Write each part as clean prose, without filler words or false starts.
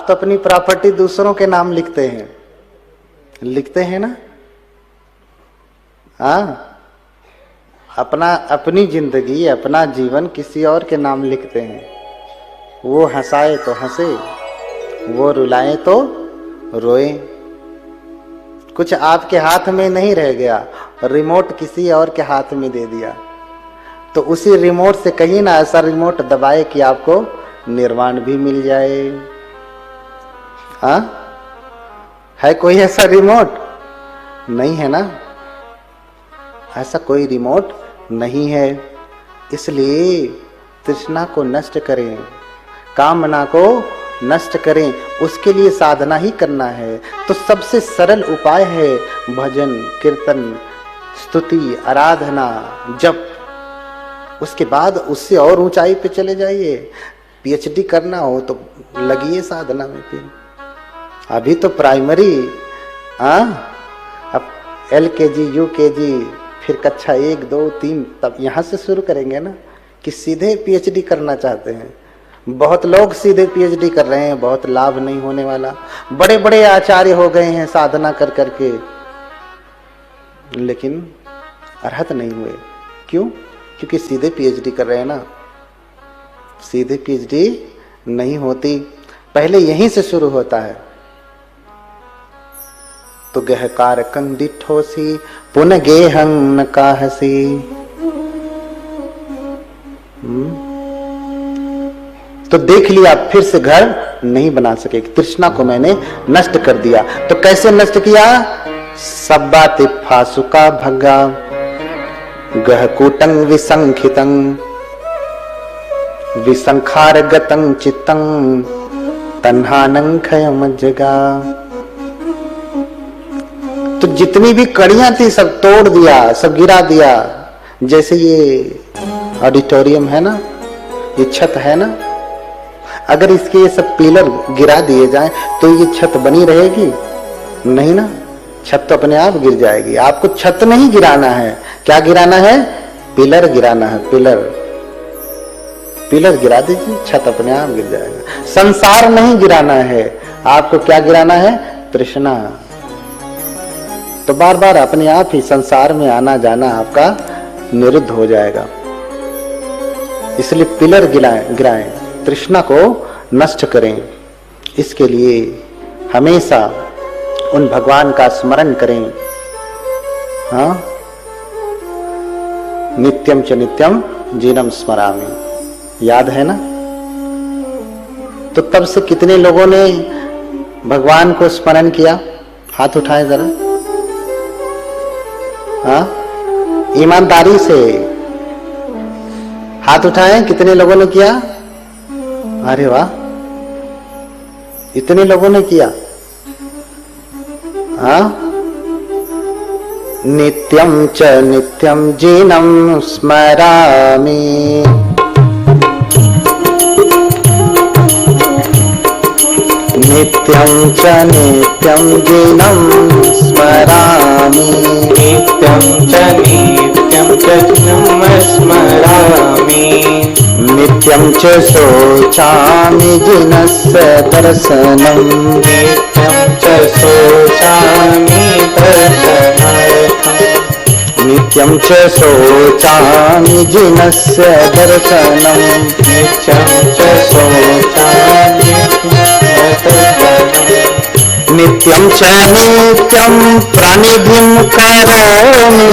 तो अपनी प्रॉपर्टी दूसरों के नाम लिखते हैं ना? हाँ, अपनी जिंदगी, अपना जीवन किसी और के नाम लिखते हैं। वो हंसाए तो हंसे, वो रुलाए तो रोए। कुछ आपके हाथ में नहीं रह गया, रिमोट किसी और के हाथ में दे दिया, तो उसी रिमोट से कहीं ना ऐसा रिमोट दबाए कि आपको निर्वाण भी मिल जाए। हाँ, है कोई ऐसा रिमोट? नहीं है ना, ऐसा कोई रिमोट नहीं है। इसलिए तृष्णा को नष्ट करें, कामना को नष्ट करें, उसके लिए साधना ही करना है। तो सबसे सरल उपाय है भजन, कीर्तन, स्तुति, आराधना, जप। उसके बाद उससे और ऊंचाई पे चले जाइए। पीएचडी करना हो तो लगिए साधना में। फिर अभी तो प्राइमरी, अब LKG, UKG, फिर कक्षा 1, 2, 3, तब यहाँ से शुरू करेंगे ना कि सीधे पीएचडी करना चाहते हैं। बहुत लोग सीधे पीएचडी कर रहे हैं, बहुत लाभ नहीं होने वाला। बड़े बड़े आचार्य हो गए हैं साधना कर करके, लेकिन अर्हत नहीं हुए। क्यों? क्योंकि सीधे पीएचडी कर रहे हैं ना। सीधे पीएचडी नहीं होती, पहले यहीं से शुरू होता है। तो गहकार कंदिठोसी पुन गेहं न काहसी। तो देख लिया, फिर से घर नहीं बना सके। तृष्णा को मैंने नष्ट कर दिया। तो कैसे नष्ट किया? सब्बा तिफा सुका भग्गा गहकूटं विसंखितं विसंखार गतं चित्तं तन्हानं खयमज्जगा। तो जितनी भी कड़ियां थी सब तोड़ दिया, सब गिरा दिया। जैसे ये ऑडिटोरियम है ना, ये छत है ना, अगर इसके ये सब पिलर गिरा दिए जाएं तो ये छत बनी रहेगी? नहीं ना, छत तो अपने आप गिर जाएगी। आपको छत नहीं गिराना है, क्या गिराना है? पिलर गिराना है। पिलर गिरा दीजिए, छत अपने आप गिर जाएगा। संसार नहीं गिराना है, आपको क्या गिराना है? तृष्णा। तो बार बार अपने आप ही संसार में आना जाना आपका निरुद्ध हो जाएगा। इसलिए पिलर गिराएं, तृष्णा को नष्ट करें। इसके लिए हमेशा उन भगवान का स्मरण करें। हाँ, नित्यम च नित्यम जीनम स्मरामि, याद है ना? तो तब से कितने लोगों ने भगवान को स्मरण किया? हाथ उठाएं जरा। हाँ, ईमानदारी से हाथ उठाएं, कितने लोगों ने किया? अरे वाह, इतने लोगों ने किया। हाँ, नित्यं च नित्यं जीनं स्मरामि, नित्यं च नित्यं जीनं स्मरामि, नित्यं च नित्यं जीनं स्मरामि, नित्यं च शोचामि जिनस्य दर्शनं, नित्यं च शोचामि दर्शनार्थं, नित्यं च शोचामि जिनस्य दर्शनं, नित्यं च शोचामि दर्शनार्थं, नित्यं च नित्यं प्रणिधिं करोमि,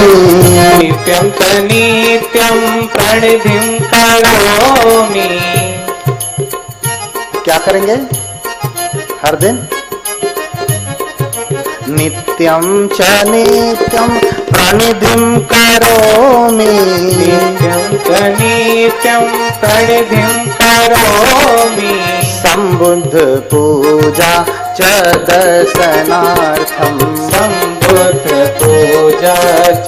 नित्यं च नित्यं प्रणिधिं करोमि। क्या करेंगे हर दिन? नित्यं च नित्यं प्रणिधिं करोमि, नित्यं च नित्यं प्रणिधिं करोमि, संबुद्ध पूजा च दर्शनार्थं, संबुद्ध पूजा च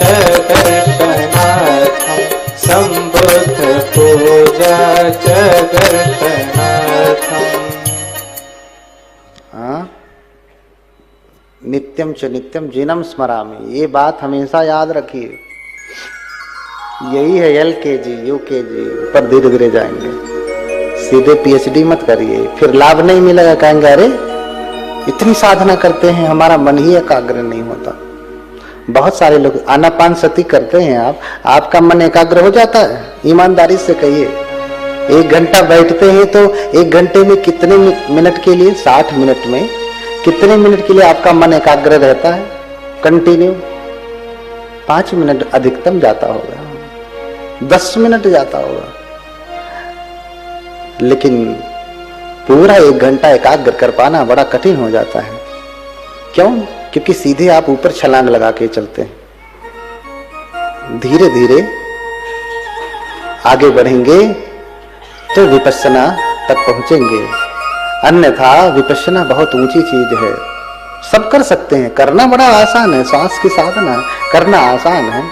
दर्शनार्थं, संबुद्ध पूजा च दर्शनार्थं। नित्यम च नित्यम जीनम स्मरामि, ये बात हमेशा याद रखिए। यही है LKG, UKG, पर धीरे धीरे जाएंगे। सीधे पीएचडी मत करिए, फिर लाभ नहीं मिलेगा। कहेंगे अरे इतनी साधना करते हैं हमारा मन ही एकाग्र नहीं होता। बहुत सारे लोग आनापान सती करते हैं, आपका मन एकाग्र हो जाता है? ईमानदारी से कहिए। 1 घंटा बैठते हैं तो 1 घंटे में कितने मिनट के लिए, 60 मिनट में कितने मिनट के लिए आपका मन एकाग्र रहता है कंटिन्यू? 5 मिनट अधिकतम जाता होगा, 10 मिनट जाता होगा, लेकिन पूरा 1 घंटा एकाग्र कर पाना बड़ा कठिन हो जाता है। क्यों? क्योंकि सीधे आप ऊपर छलांग लगा के चलते हैं। धीरे धीरे आगे बढ़ेंगे तो विपश्यना तक पहुंचेंगे, अन्यथा विपश्यना बहुत ऊंची चीज है। सब कर सकते हैं, करना बड़ा आसान है, श्वास की साधना करना आसान है,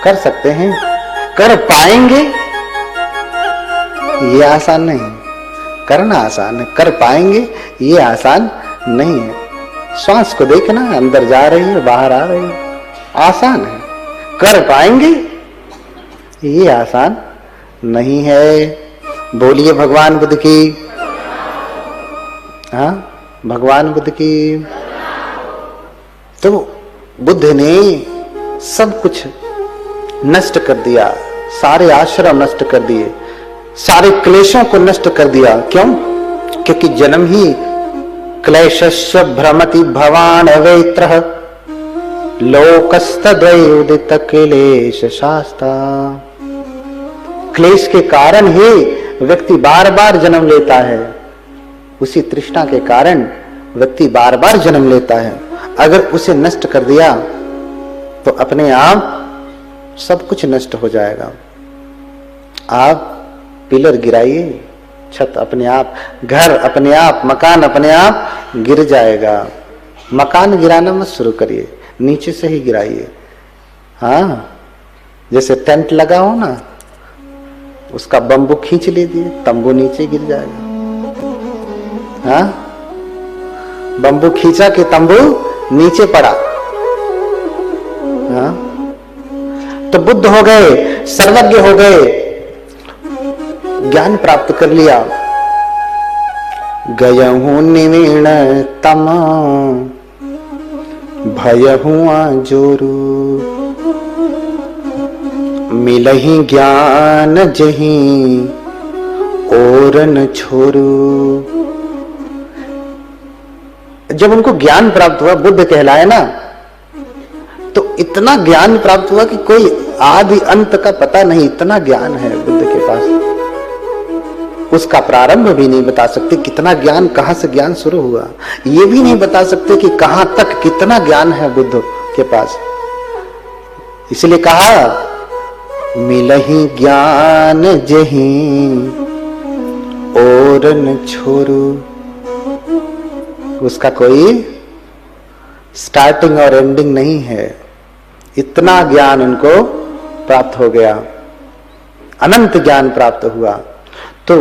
कर सकते हैं। कर पाएंगे ये आसान नहीं है, करना आसान है, कर पाएंगे ये आसान नहीं है। श्वास को देखना, अंदर जा रही है बाहर आ रही है, आसान है। कर पाएंगे ये आसान नहीं है। बोलिए भगवान बुद्ध की, हाँ भगवान बुद्ध की। तो बुद्ध ने सब कुछ नष्ट कर दिया, सारे आश्रम नष्ट कर दिए, सारे क्लेशों को नष्ट कर दिया। क्यों? क्योंकि जन्म ही क्लेशस्य भ्रमति भवान अवेत्रः लोकस्तद्वयोदित क्लेश शास्ता। क्लेश के कारण ही व्यक्ति बार बार जन्म लेता है, उसी तृष्णा के कारण व्यक्ति बार बार जन्म लेता है। अगर उसे नष्ट कर दिया तो अपने आप सब कुछ नष्ट हो जाएगा। आप पिलर गिराइए, छत अपने आप, घर अपने आप, मकान अपने आप गिर जाएगा। मकान गिराना मत शुरू करिए, नीचे से ही गिराइए। हाँ, जैसे टेंट लगा हो ना, उसका बम्बू खींच लीजिए, तंबू नीचे गिर जाएगा। हाँ, बम्बू खींचा कि तंबू नीचे पड़ा। हाँ, तो बुद्ध हो गए, सर्वज्ञ हो गए, ज्ञान प्राप्त कर लिया। गयहूं निवीण तमा भयहूं आजोरू मिलही ज्ञान जहीं और न छोरू। जब उनको ज्ञान प्राप्त हुआ, बुद्ध कहलाए ना, तो इतना ज्ञान प्राप्त हुआ कि कोई आदि अंत का पता नहीं, इतना ज्ञान है बुद्ध के पास। उसका प्रारंभ भी नहीं बता सकते, कितना ज्ञान, कहां से ज्ञान शुरू हुआ, ये भी नहीं बता सकते कि कहां तक कितना ज्ञान है बुद्ध के पास। इसलिए कहा मिलही ज्ञान जहीं और न छोरू। उसका कोई स्टार्टिंग और एंडिंग नहीं है, इतना ज्ञान उनको प्राप्त हो गया, अनंत ज्ञान प्राप्त हुआ। तो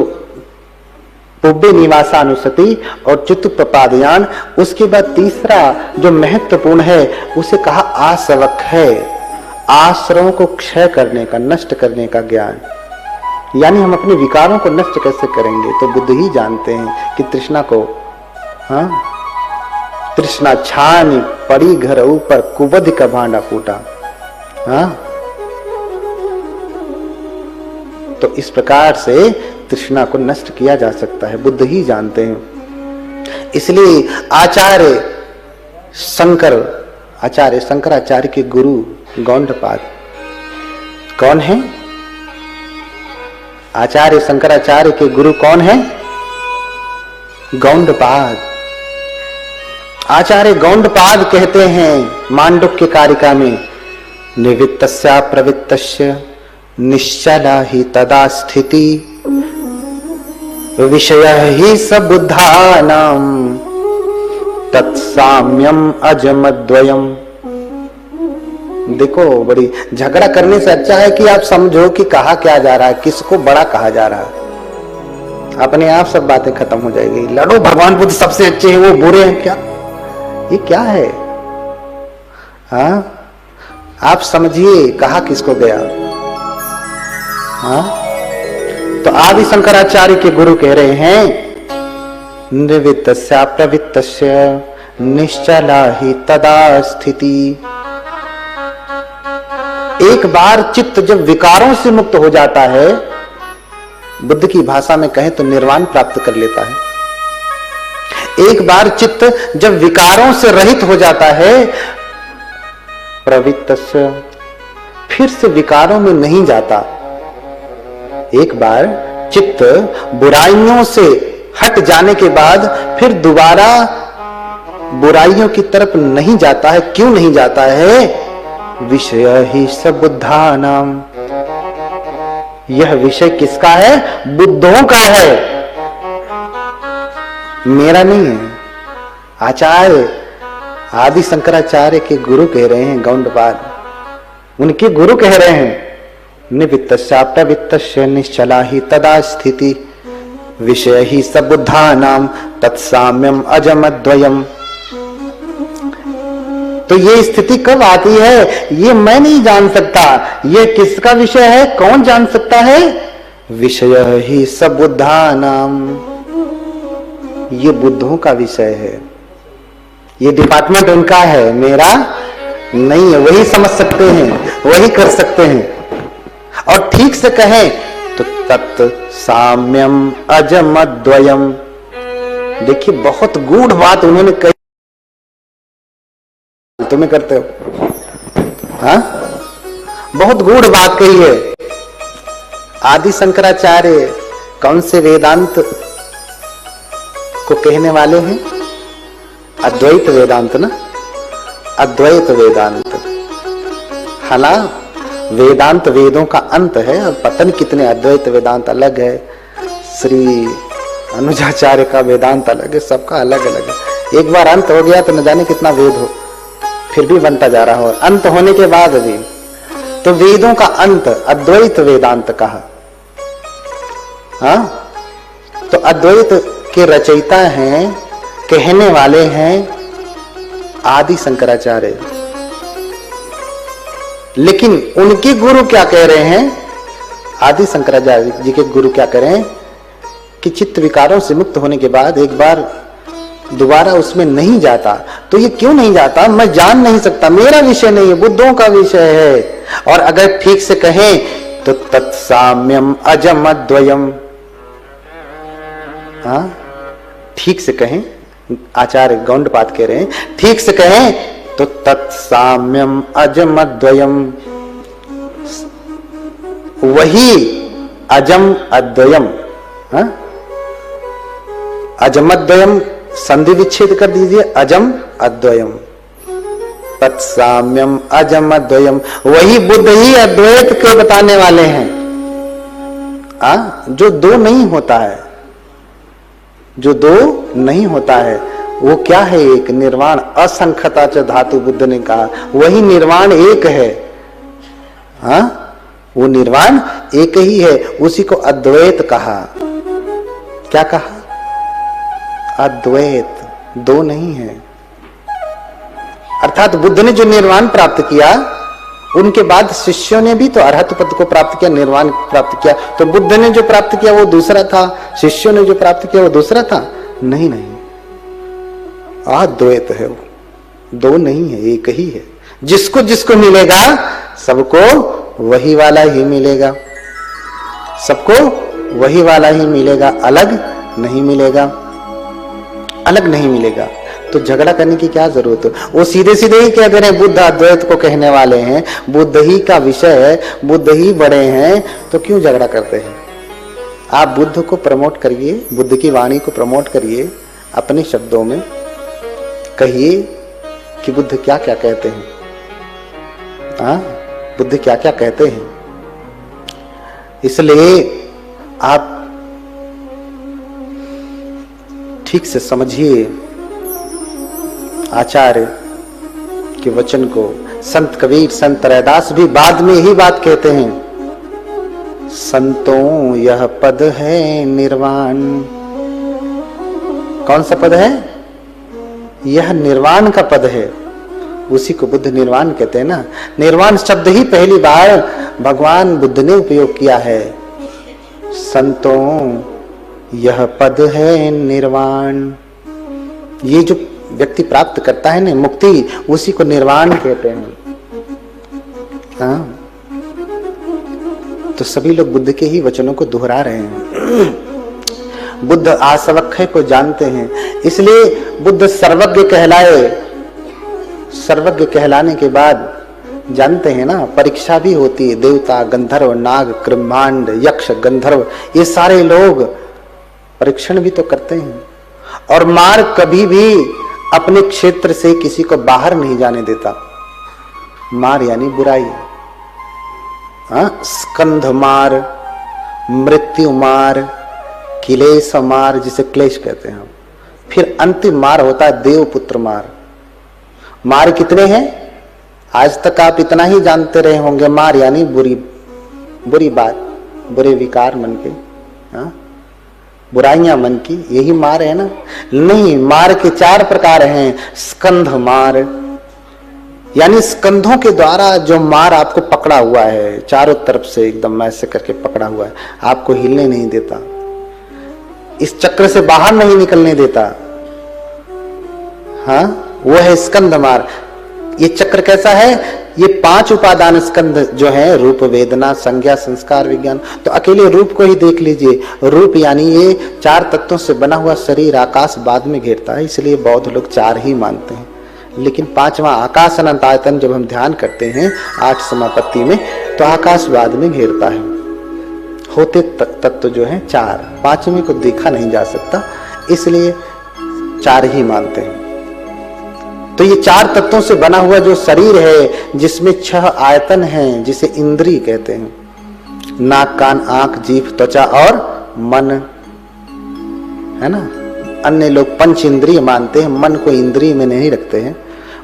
पुब्बे निवासानुसति और चित्तोपपादयान, उसके बाद तीसरा जो महत्वपूर्ण है उसे कहा आसवक है, आश्रयों को क्षय करने का, नष्ट करने का ज्ञान। यानी हम अपने विकारों को नष्ट कैसे करेंगे, तो बुद्ध ही जानते हैं कि तृष्णा को, हाँ, तृष्णा छानी पड़ी घर ऊपर, कुबध का भांडा फूटा। हाँ, तो इस प्रकार से तृष्णा को नष्ट किया जा सकता है, बुद्ध ही जानते हैं। इसलिए आचार्य शंकराचार्य के गुरु गौंडपाद कौन है? आचार्य शंकराचार्य के गुरु कौन है? गौंडपाद। आचार्य गौंडपाद कहते हैं मांडुक्य कारिका में, निवृत्तस्या प्रवृत्तस्य निश्चला ही तदा स्थिति विषय ही सबुद्धानाम तत्साम्यम अजमद्वयम। देखो, बड़ी झगड़ा करने से अच्छा है कि आप समझो कि कहा क्या जा रहा है, किसको बड़ा कहा जा रहा है। अपने आप सब बातें खत्म हो जाएगी। लड़ो, भगवान बुद्ध सबसे अच्छे हैं, वो बुरे हैं क्या? ये क्या है? हाँ, आप समझिए कहा किसको गया। हाँ, तो आदि शंकराचार्य के गुरु कह रहे हैं निर्वित्तस्य प्रवृत्तस्य निश्चला ही तदा स्थिति। एक बार चित्त जब विकारों से मुक्त हो जाता है, बुद्ध की भाषा में कहें तो निर्वाण प्राप्त कर लेता है। एक बार चित्त जब विकारों से रहित हो जाता है, प्रवृत्तस्य, फिर से विकारों में नहीं जाता। एक बार चित्त बुराइयों से हट जाने के बाद फिर दोबारा बुराइयों की तरफ नहीं जाता है। क्यों नहीं जाता है? विषय ही सब बुद्धानाम, यह विषय किसका है? बुद्धों का है, मेरा नहीं है। आचार्य आदि शंकराचार्य के गुरु कह रहे हैं, गौंडपाद उनके गुरु कह रहे हैं निवित्तस्य प्रवृत्तस्य निश्चला ही तदा स्थिति विषय ही सब बुद्धानाम तत्साम्यम अजमद्वयम। तो ये स्थिति कब आती है ये मैं नहीं जान सकता। ये किसका विषय है? कौन जान सकता है? विषय ही सब बुद्धानाम, ये बुद्धों का विषय है। ये डिपार्टमेंट उनका है, मेरा नहीं है। वही समझ सकते हैं, वही कर सकते हैं। और ठीक से कहें तो तत् साम्यम अजमद्वयम। देखिए बहुत गूढ़ बात उन्होंने कही, तुम्हें करते हो हाँ, बहुत गूढ़ बात कही है। आदि शंकराचार्य कौन से वेदांत को कहने वाले हैं? अद्वैत वेदांत ना, अद्वैत वेदांत। हालांकि वेदांत वेदों का अंत है और पता नहीं कितने अद्वैत वेदांत अलग है, श्री अनुजाचार्य का वेदांत अलग है, सबका अलग अलग है। एक बार अंत हो गया तो न जाने कितना वेद हो, फिर भी बनता जा रहा हो। अंत होने के बाद भी तो वेदों का अंत अद्वैत वेदांत कहा। हाँ, तो अद्वैत के रचयिता हैं, कहने वाले हैं आदि शंकराचार्य। लेकिन उनके गुरु क्या कह रहे हैं? आदि शंकराचार्य जी के गुरु क्या कह रहे हैं कि चित्त विकारों से मुक्त होने के बाद एक बार दोबारा उसमें नहीं जाता। तो ये क्यों नहीं जाता? मैं जान नहीं सकता, मेरा विषय नहीं है, बुद्धों का विषय है। और अगर ठीक से कहें तो तत्साम्यम अजमद्वयम। हाँ, ठीक से कहें, आचार्य गौंडपाद कह रहे हैं ठीक से कहें तो तत्साम्यम अजमद्वयम, वही अजम अद्वयम। अजमद्वयम संधि विच्छेद कर दीजिए, अजम अद्वयम। तत्साम्यम अजमद्वयम, वही बुद्ध ही अद्वैत के बताने वाले हैं। जो दो नहीं होता है, जो दो नहीं होता है वो क्या है? एक निर्वाण। असंख्यता च धातु, बुद्ध ने कहा वही निर्वाण एक है। वो निर्वाण एक ही है, उसी को अद्वैत कहा। क्या कहा? अद्वैत, दो नहीं है। अर्थात बुद्ध ने जो निर्वाण प्राप्त किया उनके बाद शिष्यों ने भी तो अरहत पद को प्राप्त किया, निर्वाण प्राप्त किया। तो बुद्ध ने जो प्राप्त किया वो दूसरा था, शिष्यों ने जो प्राप्त किया वो दूसरा था? नहीं नहीं, अद्वैत है वो, दो नहीं है, एक ही है। जिसको जिसको मिलेगा सबको वही वाला ही मिलेगा, सबको वही वाला ही मिलेगा, अलग नहीं मिलेगा, अलग नहीं मिलेगा। तो झगड़ा करने की क्या जरूरत है? वो सीधे सीधे ही कह रहे हैं बुद्ध अद्वैत को कहने वाले हैं, बुद्ध ही का विषय है, बुद्ध ही बड़े हैं, तो क्यों झगड़ा करते हैं? आप बुद्ध को प्रमोट करिए, बुद्ध की वाणी को प्रमोट करिए, अपने शब्दों में कहिए कि बुद्ध क्या क्या कहते हैं। बुद्ध क्या क्या कहते हैं। इसलिए आप ठीक से समझिए आचार्य के वचन को। संत कबीर, संत रैदास भी बाद में ही बात कहते हैं, संतों यह पद है निर्वाण। कौन सा पद है? यह निर्वाण का पद है, उसी को बुद्ध निर्वाण कहते हैं ना। निर्वाण शब्द ही पहली बार भगवान बुद्ध ने उपयोग किया है। संतों यह पद है निर्वाण। ये जो व्यक्ति प्राप्त करता है ना मुक्ति, उसी को निर्वाण कहते हैं। हाँ, तो सभी लोग बुद्ध के ही वचनों को दोहरा रहे हैं। बुद्ध आसवक्खय को जानते हैं, इसलिए बुद्ध सर्वज्ञ कहलाए। सर्वज्ञ कहलाने के बाद जानते हैं ना, परीक्षा भी होती है। देवता, गंधर्व, नाग, ब्रह्मांड, यक्ष, गंधर्व, ये सारे लोग परीक्षण भी तो करते हैं। और मार कभी भी अपने क्षेत्र से किसी को बाहर नहीं जाने देता। मार यानी बुराई। स्कंध मार, मृत्यु मार, क्लेश मार, जिसे क्लेश कहते हैं। फिर अंतिम मार होता है देवपुत्र मार। मार कितने हैं? आज तक आप इतना ही जानते रहे होंगे। मार यानी बुरी बात, बुरे विकार मन के, बुराइयां मन की, यही मार है ना? नहीं, मार के 4 प्रकार हैं। स्कंध मार यानी स्कंधों के द्वारा जो मार आपको पकड़ा हुआ है, चारों तरफ से एकदम ऐसे करके पकड़ा हुआ है, आपको हिलने नहीं देता, इस चक्र से बाहर नहीं निकलने देता। हाँ, वो है स्कंध मार। ये चक्र कैसा है? ये 5 उपादान स्कंध जो है, रूप, वेदना, संज्ञा, संस्कार, विज्ञान। तो अकेले रूप को ही देख लीजिए। रूप यानी ये 4 तत्वों से बना हुआ शरीर, आकाश बाद में घेरता है, इसलिए बौद्ध लोग 4 ही मानते हैं। लेकिन 5वां आकाश अनंत आयतन जब हम ध्यान करते हैं 8 समापत्ति में, तो आकाश बाद में घेरता है। होते तत्व जो है 4, 5वें को देखा नहीं जा सकता, इसलिए 4 ही मानते हैं। तो ये 4 तत्वों से बना हुआ जो शरीर है, जिसमें 6 आयतन हैं, जिसे इंद्रिय कहते हैं। नाक, कान, आंख, जीभ, त्वचा और मन, है ना? अन्य लोग पंच इंद्रिय मानते हैं, मन को इंद्रिय में नहीं रखते हैं।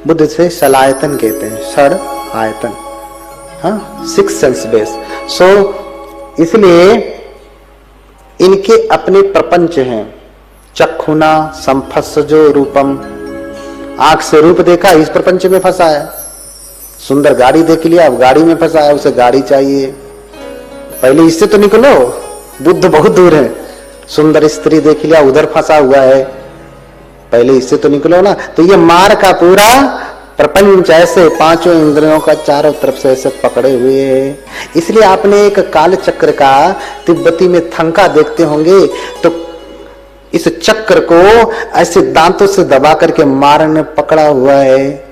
बुद्ध से शलायतन कहते हैं, षड आयतन। हाँ, 6 सेंस बेस। सो इसलिए इनके अपने प्रपंच हैं। चक्षुना संफस्सजो रूपम, आंख से रूप देखा, इस प्रपंच में फंसा है। सुंदर गाड़ी देख लिया, अब गाड़ी में फंसा है, उसे गाड़ी चाहिए। पहले इससे तो निकलो, बुद्ध बहुत दूर है। सुंदर स्त्री देख लिया, उधर फंसा हुआ है, पहले इससे तो निकलो ना। तो ये मार का पूरा प्रपंच ऐसे 5 इंद्रियों का चारों तरफ से ऐसे पकड़े हुए है। इसलिए आपने एक काल चक्र का तिब्बती में थंका देखते होंगे, तो इस चक्र को ऐसे दांतों से दबा करके मार ने पकड़ा हुआ है।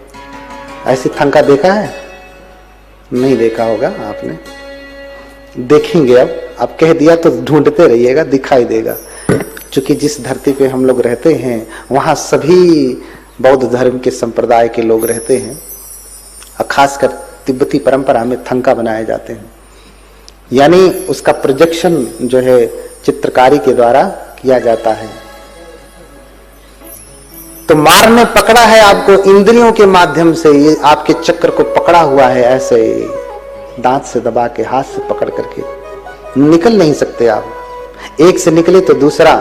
ऐसे थंका देखा है? नहीं देखा होगा आपने, देखेंगे। अब कह दिया तो ढूंढते रहिएगा, दिखाई देगा। क्योंकि जिस धरती पे हम लोग रहते हैं, वहां सभी बौद्ध धर्म के संप्रदाय के लोग रहते हैं। और खासकर तिब्बती परंपरा में थंका बनाए जाते हैं, यानी उसका प्रोजेक्शन जो है चित्रकारी के द्वारा किया जाता है। तो मार ने पकड़ा है आपको इंद्रियों के माध्यम से, ये आपके चक्र को पकड़ा हुआ है, ऐसे दांत से दबा के, हाथ से पकड़ करके निकल नहीं सकते आप। एक से निकले तो दूसरा,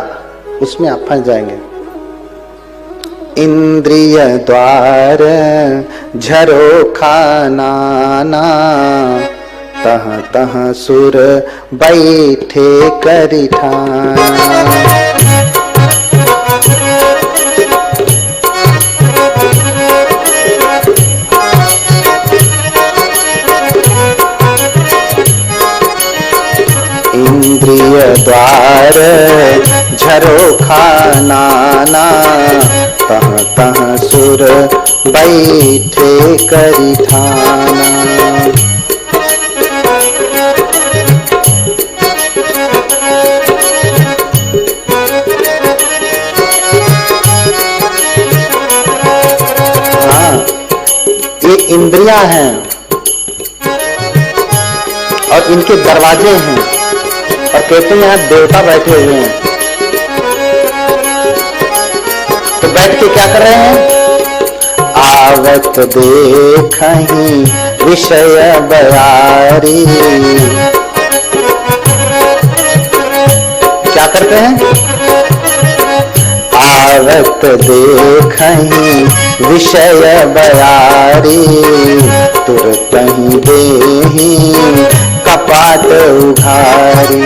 उसमें आप फंस जाएंगे। इंद्रिय द्वार झरोखा नाना, तह तह सुर बैठे करिठाना। इंद्रिय द्वार झरोखा नाना, तह तह सुर बैठे करिठाना। ये इंद्रियां हैं और इनके दरवाजे हैं, और कहते हैं यहाँ देवता बैठे हुए हैं। तो बैठ के क्या कर रहे हैं? आवत देखहीं विषय बयारी। क्या करते हैं? आवत देखहीं विषय बयारी, तुरतहीं देहीं कपाट उघारी।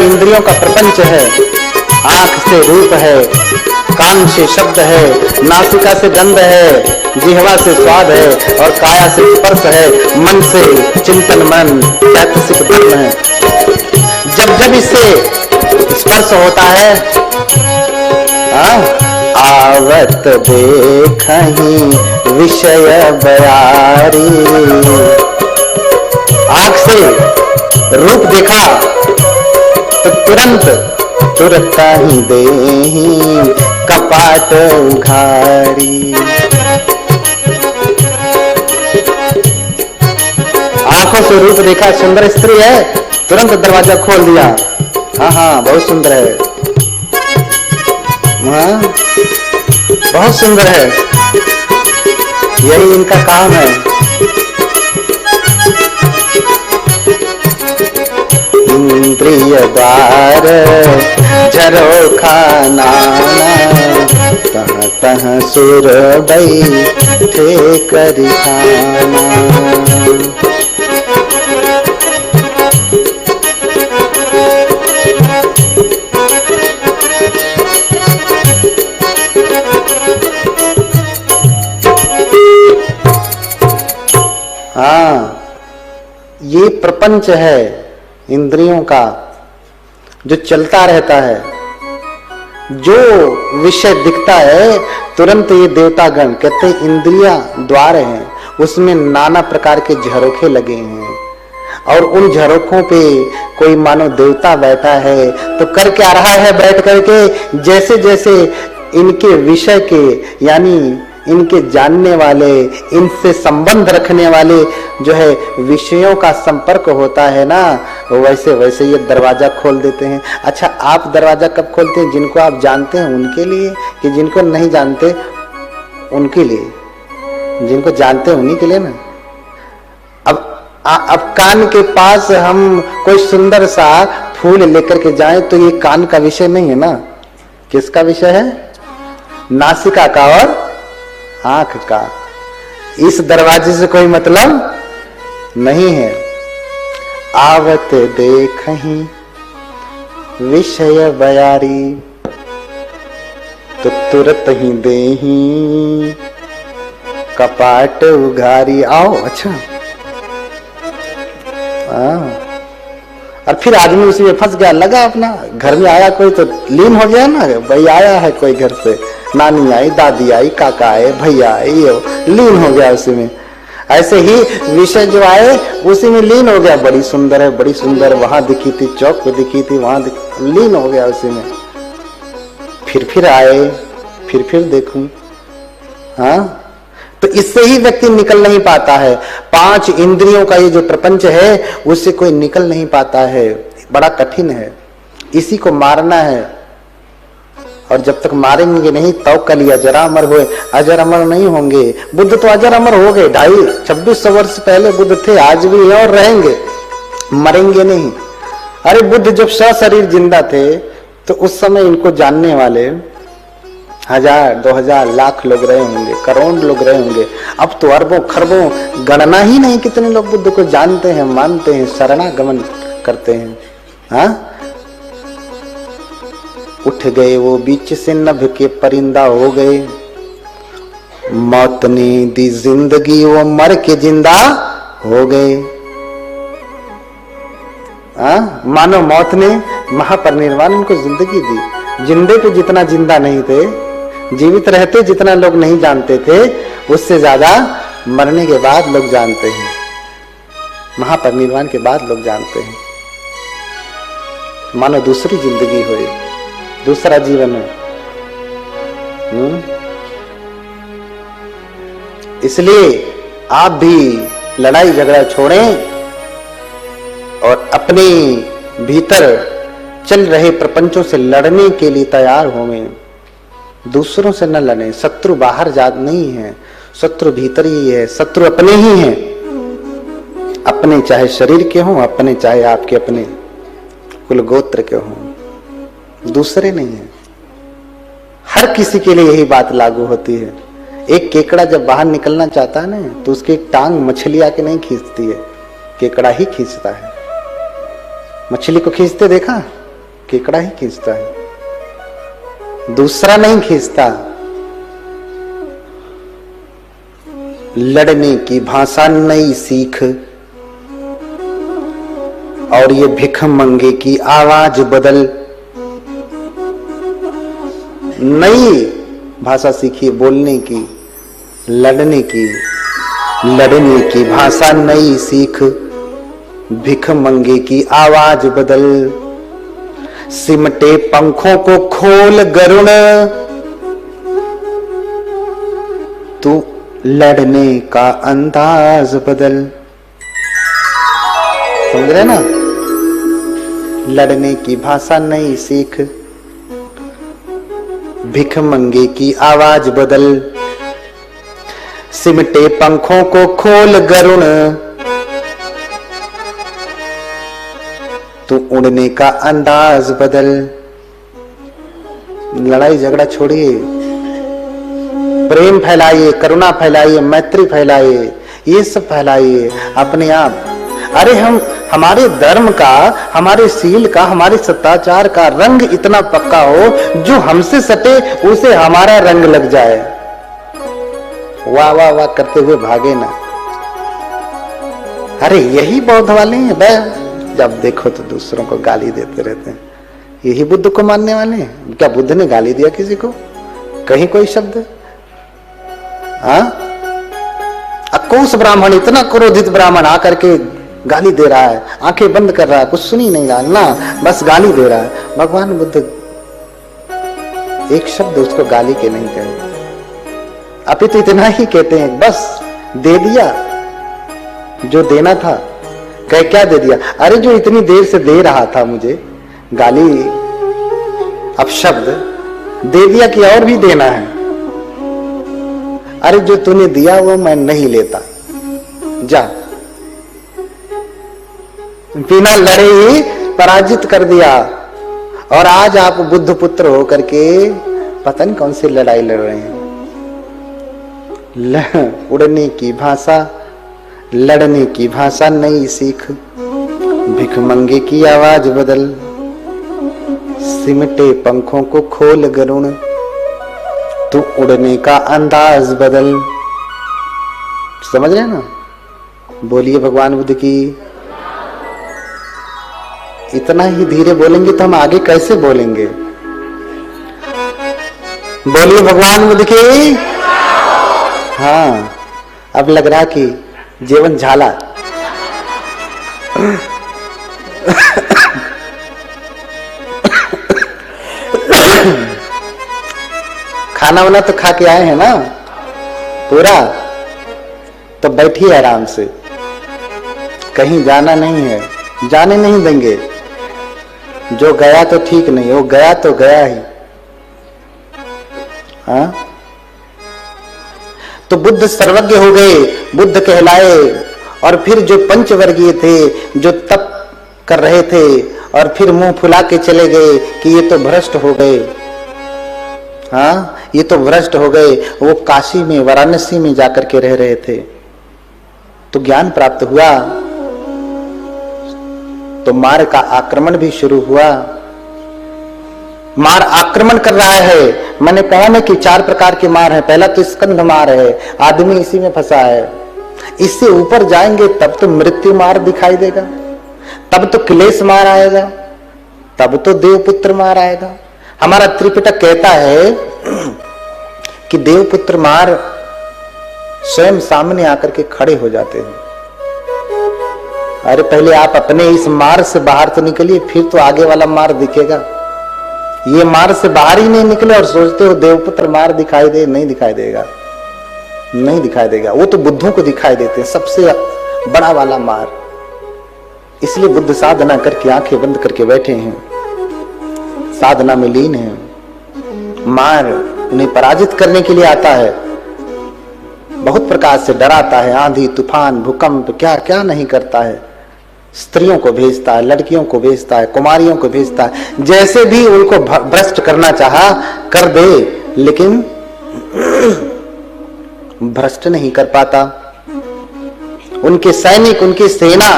इंद्रियों का प्रपंच है। आंख से रूप है, कान से शब्द है, नासिका से गंध है, जिह्वा से स्वाद है और काया से स्पर्श है, मन से चिंतन मन चैतसिक धर्म है। जब जब इससे स्पर्श होता है, आवत देखहि विषय बयारी। आंख से रूप देखा तो तुरंत ही देहि कपाट उघारी। आंखों से रूप देखा, सुंदर स्त्री है, तुरंत दरवाजा खोल दिया। हाँ बहुत सुंदर है, हाँ बहुत सुंदर है, यही इनका काम है। इंद्रिय द्वार झरोखा नाना, तह तह सुर बैठे करि खाना। ये प्रपंच है इंद्रियों का जो चलता रहता है। जो विषय दिखता है तुरंत ये देवतागण कहते हैं इंद्रिया द्वार हैं, उसमें नाना प्रकार के झरोखे लगे हैं और उन झरोखों पे कोई मानो देवता बैठा है तो कर क्या रहा है बैठ करके, जैसे जैसे इनके विषय के यानी इनके जानने वाले, इनसे संबंध रखने वाले जो है विषयों का संपर्क होता है ना, वैसे वैसे ये दरवाजा खोल देते हैं। अच्छा, आप दरवाजा कब खोलते हैं? जिनको आप जानते हैं उनके लिए कि जिनको नहीं जानते उनके लिए? जिनको जानते हैं उन्हीं के लिए ना। अब कान के पास हम कोई सुंदर सा फूल लेकर के जाएं तो ये कान का विषय नहीं है ना, किसका विषय है? नासिका का और आंख का। इस दरवाजे से कोई मतलब नहीं है। आवत देखहि विषय बयारी, तो तुरत ही देहि कपाट उघारी। आओ। अच्छा, और फिर आदमी उसी में फंस गया, लगा अपना। घर में आया कोई तो लीन हो गया ना, भाई आया है कोई घर से, नानी आई, दादी आई, काका आए, भैया आए, ये लीन हो गया उसी में। ऐसे ही विषय जो आए उसी में लीन हो गया। बड़ी सुंदर है, बड़ी सुंदर, वहां दिखी थी, चौक पे दिखी थी, वहां लीन हो गया उसी में। फिर आए, फिर देखूं। हाँ, तो इससे ही व्यक्ति निकल नहीं पाता है। 5 इंद्रियों का ये जो प्रपंच है उससे कोई निकल नहीं पाता है, बड़ा कठिन है। इसी को मारना है, और जब तक मारेंगे नहीं तो कल अजर अमर हुए, अजर अमर नहीं होंगे। बुद्ध तो अजर अमर हो गए, 2600 वर्ष पहले बुद्ध थे, आज भी और रहेंगे, मरेंगे नहीं। अरे बुद्ध जब सशरीर जिंदा थे तो उस समय इनको जानने वाले 1000, 2000, लाख लोग रहे होंगे, करोड़ लोग रहे होंगे। अब तो अरबों खरबों, गणना ही नहीं कितने लोग बुद्ध को जानते हैं, मानते हैं, शरणागमन करते हैं। हाँ, उठ गए वो बीच से नभ के परिंदा हो गए, मौत ने दी जिंदगी वो मर के जिंदा हो गए। मानो मौत ने महापरिनिर्वाण उनको जिंदगी दी। जिंदे पे जितना जिंदा नहीं थे, जीवित रहते जितना लोग नहीं जानते थे, उससे ज्यादा मरने के बाद लोग जानते हैं, महापरिनिर्वाण के बाद लोग जानते हैं। मानो दूसरी जिंदगी हुई, दूसरा जीवन है। इसलिए आप भी लड़ाई झगड़ा छोड़ें और अपने भीतर चल रहे प्रपंचों से लड़ने के लिए तैयार होवें। दूसरों से न लड़ें। शत्रु बाहर जात नहीं है, शत्रु भीतर ही है। शत्रु अपने ही हैं, अपने चाहे शरीर के हों, अपने चाहे आपके अपने कुल गोत्र के हों, दूसरे नहीं है। हर किसी के लिए यही बात लागू होती है। एक केकड़ा जब बाहर निकलना चाहता है ना, तो उसकी एक टांग मछली आके नहीं खींचती है, केकड़ा ही खींचता है। मछली को खींचते देखा? केकड़ा ही खींचता है, दूसरा नहीं खींचता। लड़ने की भाषा नई सीख और ये भिख मंगे की आवाज बदल। नई भाषा सीखिए बोलने की, लड़ने की भाषा नई सीख, भिख मंगे की आवाज बदल। सिमटे पंखों को खोल गरुण, तू लड़ने का अंदाज बदल। समझ रहे ना? लड़ने की भाषा नई सीख, भिख मंगे की आवाज बदल। सिमटे पंखों को खोल गरुण, तू उड़ने का अंदाज बदल। लड़ाई झगड़ा छोड़िए, प्रेम फैलाइए, करुणा फैलाइए, मैत्री फैलाइए, ये सब फैलाइए अपने आप। अरे हमारे धर्म का, हमारे सील का, हमारे सदाचार का रंग इतना पक्का हो, जो हमसे सटे उसे हमारा रंग लग जाए, वाह वाह वाह करते हुए भागे ना। अरे यही बौद्ध वाले हैं बे, जब देखो तो दूसरों को गाली देते रहते हैं। यही बुद्ध को मानने वाले हैं। क्या बुद्ध ने गाली दिया किसी को? कहीं कोई शब्द? अकोस ब्राह्मण, इतना क्रोधित ब्राह्मण आकर के गाली दे रहा है, आंखें बंद कर रहा है, कुछ सुनी नहीं रहा ना, बस गाली दे रहा है। भगवान बुद्ध एक शब्द उसको गाली के नहीं कहे, अभी तो इतना ही कहते हैं, बस दे दिया जो देना था। कह क्या दे दिया? अरे जो इतनी देर से दे रहा था मुझे गाली, अब शब्द दे दिया कि और भी देना है। अरे जो तूने दिया वो मैं नहीं लेता, जा। बिना लड़े ही पराजित कर दिया। और आज आप बुद्ध पुत्र होकर के पता नहीं कौन सी लड़ाई लड़ रहे हैं। उड़ने की भाषा, लड़ने की भाषा नई सीख, भिख मंगे की आवाज बदल। सिमटे पंखों को खोल गरुण, तू उड़ने का अंदाज बदल। समझ रहे ना? बोलिए भगवान बुद्ध की। इतना ही धीरे बोलेंगे तो हम आगे कैसे बोलेंगे? बोलिए भगवान बुद्ध की। हाँ, अब लग रहा कि जीवन झाला। खाना वाना तो खा के आए हैं ना पूरा, तो बैठिए आराम से। कहीं जाना नहीं है, जाने नहीं देंगे। जो गया तो ठीक नहीं, वो गया तो गया ही। हाँ, तो बुद्ध सर्वज्ञ हो गए, बुद्ध कहलाए। और फिर जो पंचवर्गीय थे, जो तप कर रहे थे और फिर मुंह फुला के चले गए कि ये तो भ्रष्ट हो गए। हाँ, ये तो भ्रष्ट हो गए। वो काशी में, वाराणसी में जाकर के रह रहे थे, तो ज्ञान प्राप्त हुआ, तो मार का आक्रमण भी शुरू हुआ। मार आक्रमण कर रहा है। मैंने कहा ना कि 4 प्रकार के मार है। पहला तो स्कंध मार है, आदमी इसी में फंसा है। इससे ऊपर जाएंगे तब तो मृत्यु मार दिखाई देगा, तब तो क्लेश मार आएगा, तब तो देवपुत्र मार आएगा। हमारा त्रिपिटक कहता है कि देवपुत्र मार स्वयं सामने आकर के खड़े हो जाते हैं। अरे पहले आप अपने इस मार से बाहर तो निकलिए, फिर तो आगे वाला मार दिखेगा। ये मार से बाहर ही नहीं निकले और सोचते हो देवपुत्र मार दिखाई दे, नहीं दिखाई देगा, नहीं दिखाई देगा। वो तो बुद्धों को दिखाई देते हैं, सबसे बड़ा वाला मार। इसलिए बुद्ध साधना करके आंखें बंद करके बैठे हैं, साधना में लीन हैं। मार उन्हें पराजित करने के लिए आता है, बहुत प्रकार से डराता है। आंधी तूफान भूकंप क्या क्या नहीं करता है। स्त्रियों को भेजता है, लड़कियों को भेजता है, कुमारियों को भेजता है। जैसे भी उनको भ्रष्ट करना चाहा कर दे, लेकिन भ्रष्ट नहीं कर पाता। उनके सैनिक, उनकी सेना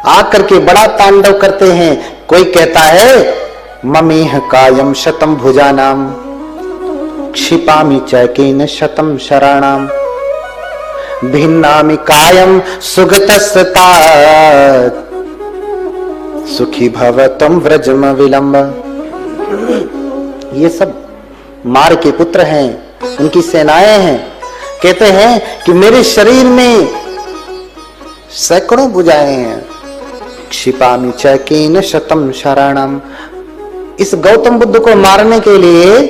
आकर के बड़ा तांडव करते हैं। कोई कहता है ममेह कायम शतम भुजानाम क्षिपामि चैकेन शतम शराणाम भिन्नामि कायम सुगतस्तात सुखी भवतम व्रजम विलंब। ये सब मार के पुत्र हैं, उनकी सेनाएं हैं। कहते हैं कि मेरे शरीर में सैकड़ों भुजाएं हैं। क्षिपामि चैकेन शतम शराणाम, इस गौतम बुद्ध को मारने के लिए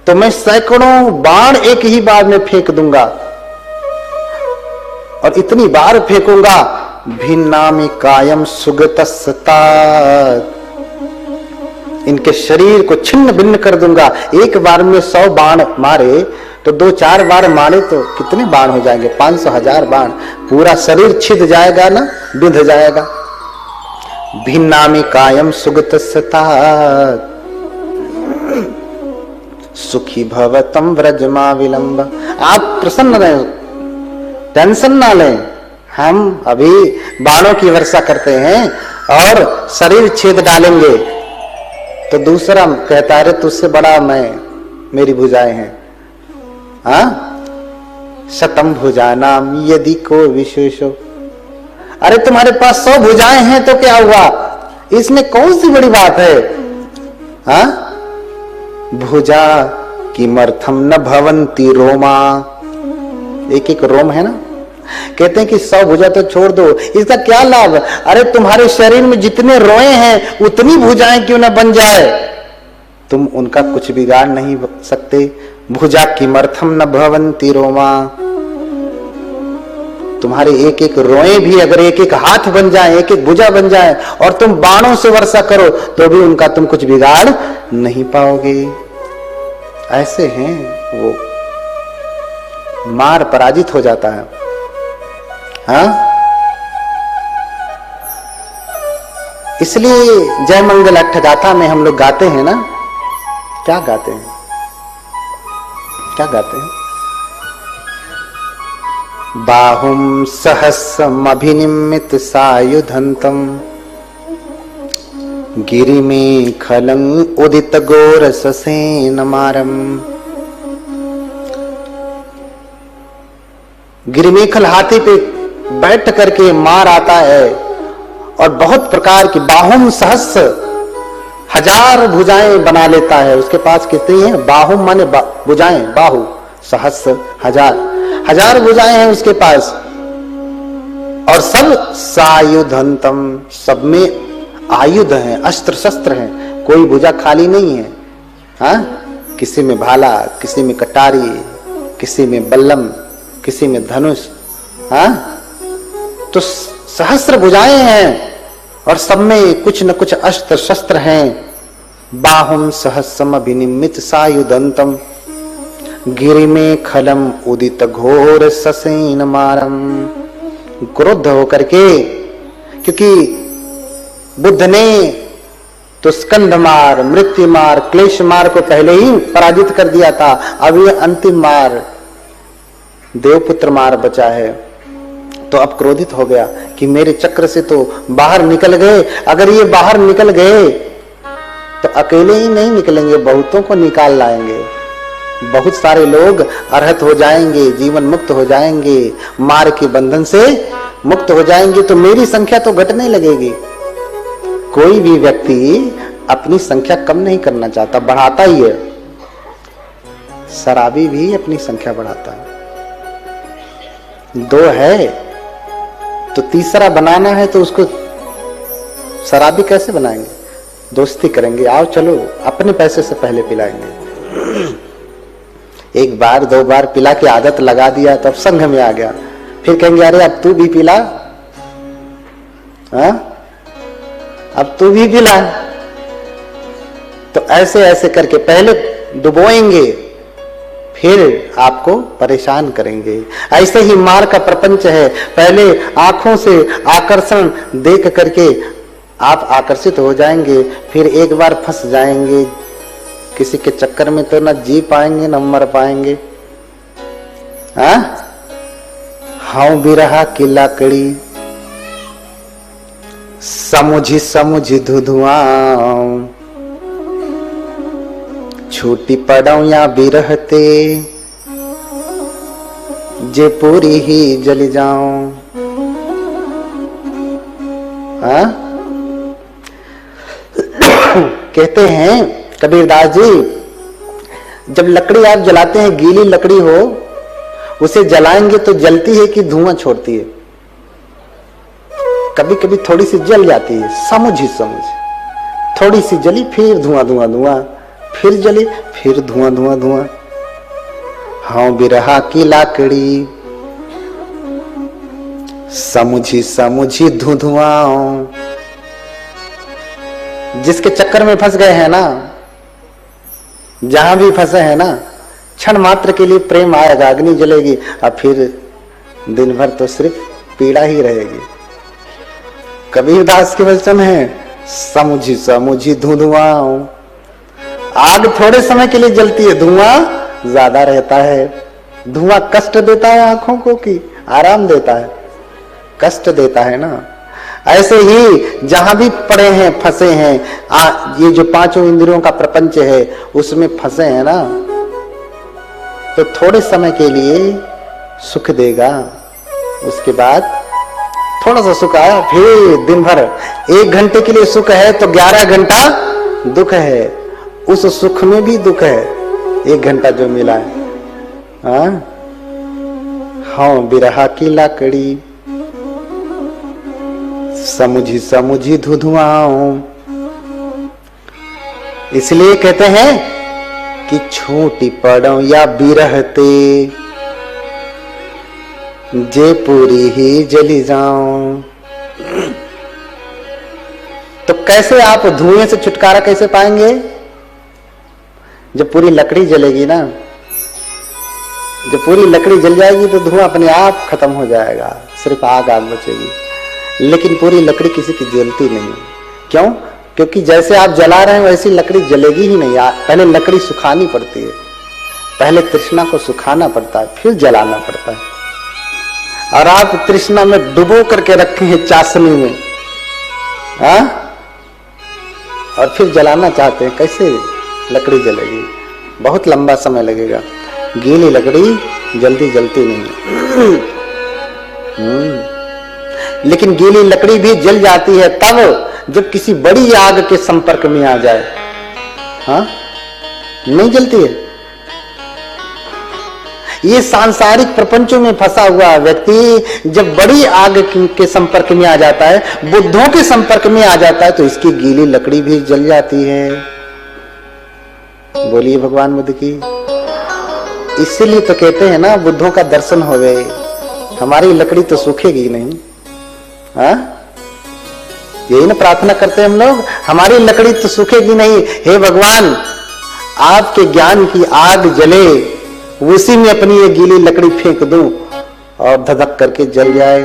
तो मैं सैकड़ों बाण एक ही बार में फेंक दूंगा, और इतनी बार फेंकूंगा भिन्नामि कायम सुगतस्तात, इनके शरीर को छिन्न भिन्न कर दूंगा। एक बार में 100 बाण मारे तो 2-4 बार मारे तो कितने बाण हो जाएंगे? 500,000 बाण, पूरा शरीर छिद जाएगा ना, बिंध जाएगा। भिन्नामि कायम सुगतस्तात सुखी भवतम व्रजमा विलंब। आप प्रसन्न रहें, टेंशन ना लें, हम अभी बाणों की वर्षा करते हैं और शरीर छेद डालेंगे। तो दूसरा कहता है तुझसे बड़ा मेरी भुजाएं हैं। हाँ, शतम भुजानाम यदि को विशेषो, अरे तुम्हारे पास 100 भुजाएं हैं तो क्या हुआ, इसमें कौन सी बड़ी बात है? हाँ, भुजा किमर्थम न भवंती रोमा, एक एक रोम है ना। कहते हैं कि 100 भुजा तो छोड़ दो, इसका क्या लाभ? अरे तुम्हारे शरीर में जितने रोए हैं उतनी भुजाएं क्यों ना बन जाए, तुम उनका कुछ बिगाड़ नहीं सकते। भुजा किमर्थम न भवंती रोमा, तुम्हारे एक एक रोए भी अगर एक एक हाथ बन जाए, एक एक भुजा बन जाए, और तुम बाणों से वर्षा करो तो भी उनका तुम कुछ बिगाड़ नहीं पाओगे। ऐसे हैं वो, मार पराजित हो जाता है। हाँ, इसलिए जय मंगल अट्ठगाथा में हम लोग गाते हैं ना, क्या गाते हैं, क्या गाते हैं? बाहुम सहस्रमभिनिमित सायुधंतम गिरिमेखलं उदित गोरससेन मारम। गिरिमेखल हाथी पे बैठ करके मार आता है, और बहुत प्रकार की बाहुम सहस्र, 1000 भुजाएं बना लेता है। उसके पास कितनी है? बाहुम माने भुजाएं, बाहु सहस्र 1000 भुजाएं हैं उसके पास, और सब सायुधंतम, सब में आयुध हैं, अस्त्र शस्त्र हैं, कोई भुजा खाली नहीं है। हाँ, किसी में भाला, किसी में कटारी, किसी में बल्लम, किसी में धनुष। हाँ, तो सहस्र भुजाएं हैं और सब में कुछ न कुछ अस्त्र शस्त्र हैं। बाहुम सहस्रम अभिनिमित सायुधंतम गिरिमे खलम उदित घोर ससेन मारम। क्रोध होकर के, क्योंकि बुद्ध ने तो स्कंद मार, मृत्यु मार, क्लेश मार को पहले ही पराजित कर दिया था। अब ये अंतिम मार, देवपुत्र मार बचा है। तो अब क्रोधित हो गया कि मेरे चक्र से तो बाहर निकल गए, अगर ये बाहर निकल गए तो अकेले ही नहीं निकलेंगे, बहुतों को निकाल लाएंगे। बहुत सारे लोग अर्हत हो जाएंगे, जीवन मुक्त हो जाएंगे, मार के बंधन से मुक्त हो जाएंगे, तो मेरी संख्या तो घटने लगेगी। कोई भी व्यक्ति अपनी संख्या कम नहीं करना चाहता, बढ़ाता ही है। शराबी भी अपनी संख्या बढ़ाता है। 2 है तो तीसरा बनाना है, तो उसको शराबी कैसे बनाएंगे? दोस्ती करेंगे, आओ चलो अपने पैसे से पहले पिलाएंगे। 1 बार 2 बार पिला के आदत लगा दिया तो अब संघ में आ गया, फिर कहेंगे अरे अब तू भी पिला, हाँ अब तू भी पिला। तो ऐसे ऐसे करके पहले डुबोएंगे, फिर आपको परेशान करेंगे। ऐसे ही मार का प्रपंच है। पहले आंखों से आकर्षण देख करके आप आकर्षित हो जाएंगे, फिर एक बार फंस जाएंगे किसी के चक्कर में, तो ना जी पाएंगे न मर पाएंगे। हाँ, बिरहा की लाकड़ी समुझी समुझी धुधुआं, छूटी पड़ो या बिरहते, जे पूरी ही जली जाऊं। हाँ? कहते हैं कबीरदास जी, जब लकड़ी आप जलाते हैं, गीली लकड़ी हो, उसे जलाएंगे तो जलती है कि धुआं छोड़ती है? कभी कभी थोड़ी सी जल जाती है, समझ ही समझ, थोड़ी सी जली फिर धुआं धुआं धुआं, फिर जली फिर धुआं धुआं धुआं। हाँ बिरहा की लाकड़ी समुझी समुझी धुआं। जिसके चक्कर में फंस गए हैं ना, जहां भी फंसे हैं ना, क्षण मात्र के लिए प्रेम आएगा, अग्नि जलेगी, और फिर दिन भर तो सिर्फ पीड़ा ही रहेगी। कबीरदास के वचन है, समुझी समुझी धुआं। आग थोड़े समय के लिए जलती है, धुआं ज्यादा रहता है। धुआं कष्ट देता है आंखों को कि आराम देता है? कष्ट देता है ना। ऐसे ही जहां भी पड़े हैं, फंसे हैं, ये जो पांचों इंद्रियों का प्रपंच है उसमें फंसे हैं ना, तो थोड़े समय के लिए सुख देगा, उसके बाद थोड़ा सा सुख आया, फिर दिन भर 1 घंटे के लिए सुख है तो 11 घंटा दुख है। उस सुख में भी दुख है, 1 घंटा जो मिला है। हाँ बिरहा की लाकड़ी समुझी समुझी धुआं। इसलिए कहते हैं कि छूटी पड़ो या बिरहते, जे पूरी ही जली जाऊं। तो कैसे आप धुएं से छुटकारा कैसे पाएंगे? जब पूरी लकड़ी जलेगी ना, जब पूरी लकड़ी जल जाएगी तो धुआं अपने आप खत्म हो जाएगा, सिर्फ आग आग बचेगी। लेकिन पूरी लकड़ी किसी की जलती नहीं। क्यों? क्योंकि जैसे आप जला रहे हैं वैसी लकड़ी जलेगी ही नहीं। पहले लकड़ी सुखानी पड़ती है, पहले तृष्णा को सुखाना पड़ता है, फिर जलाना पड़ता है। और आप तृष्णा में डुबो करके रखे हैं चाशनी में, हाँ, और फिर जलाना चाहते हैं, कैसे लकड़ी जलेगी? बहुत लंबा समय लगेगा। गीली लकड़ी जल्दी जलती नहीं। लेकिन गीली लकड़ी भी जल जाती है तब जब किसी बड़ी आग के संपर्क में आ जाए। हाँ, नहीं जलती है। ये सांसारिक प्रपंचों में फंसा हुआ व्यक्ति जब बड़ी आग के संपर्क में आ जाता है, बुद्धों के संपर्क में आ जाता है, तो इसकी गीली लकड़ी भी जल जाती है। बोलिए भगवान बुद्ध की। इसीलिए तो कहते हैं ना, बुद्धों का दर्शन हो गए, हमारी लकड़ी तो सूखेगी नहीं। हाँ, यही ना प्रार्थना करते हैं हम लोग, हमारी लकड़ी तो सूखेगी नहीं। हे भगवान, आपके ज्ञान की आग जले, उसी में अपनी ये गीली लकड़ी फेंक दूं और धधक करके जल जाए।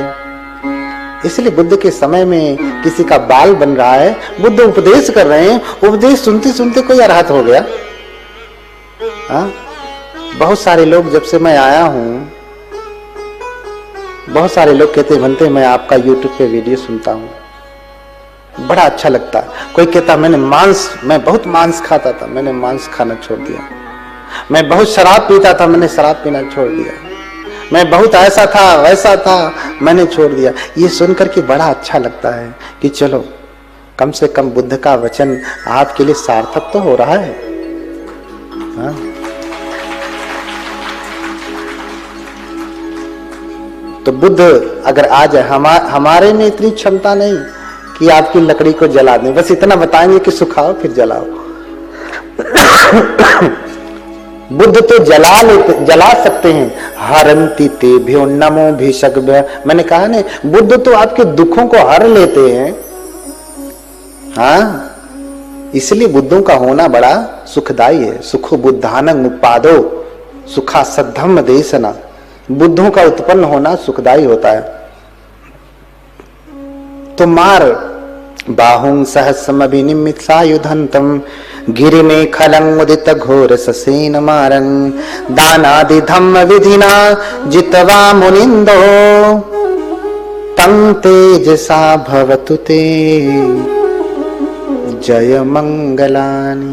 इसलिए बुद्ध के समय में किसी का बाल बन रहा है, बुद्ध उपदेश कर रहे हैं, उपदेश सुनते सुनते कोई अरहत हो गया। हाँ, बहुत सारे लोग, जब से मैं आया हूं, बहुत सारे लोग कहते बनते मैं आपका YouTube पे वीडियो सुनता हूं, बड़ा अच्छा लगता है। कोई कहता मैं बहुत मांस खाता था, मैंने मांस खाना छोड़ दिया। मैं बहुत शराब पीता था, मैंने शराब पीना छोड़ दिया। मैं बहुत ऐसा था वैसा था, मैंने छोड़ दिया। ये सुनकर के बड़ा अच्छा लगता है कि चलो कम से कम बुद्ध का वचन आपके लिए सार्थक तो हो रहा है। हाँ? तो बुद्ध अगर आ जाए, हमारे में इतनी क्षमता नहीं कि आपकी लकड़ी को जला दें, बस इतना बताएंगे कि सुखाओ फिर जलाओ। बुद्ध तो जला सकते हैं। हरंति तेभ्यो नमो भिषग्भ्य, मैंने कहा ना, बुद्ध तो आपके दुखों को हर लेते हैं। हाँ, इसलिए बुद्धों का होना बड़ा सुखदायी है। सुखो बुद्धानं उत्पादो सुखा सद्धम्म देशना, बुद्धों का उत्पन्न होना सुखदायी होता है। तो मार बाहुं सहस्रमभिनिमित सायुधंतम गिरि में खलं उदित घोर ससेन मारं दानादि धम्म विधिना जितवा मुनिंदो तं तेजसा भवतु ते जय मंगलानि।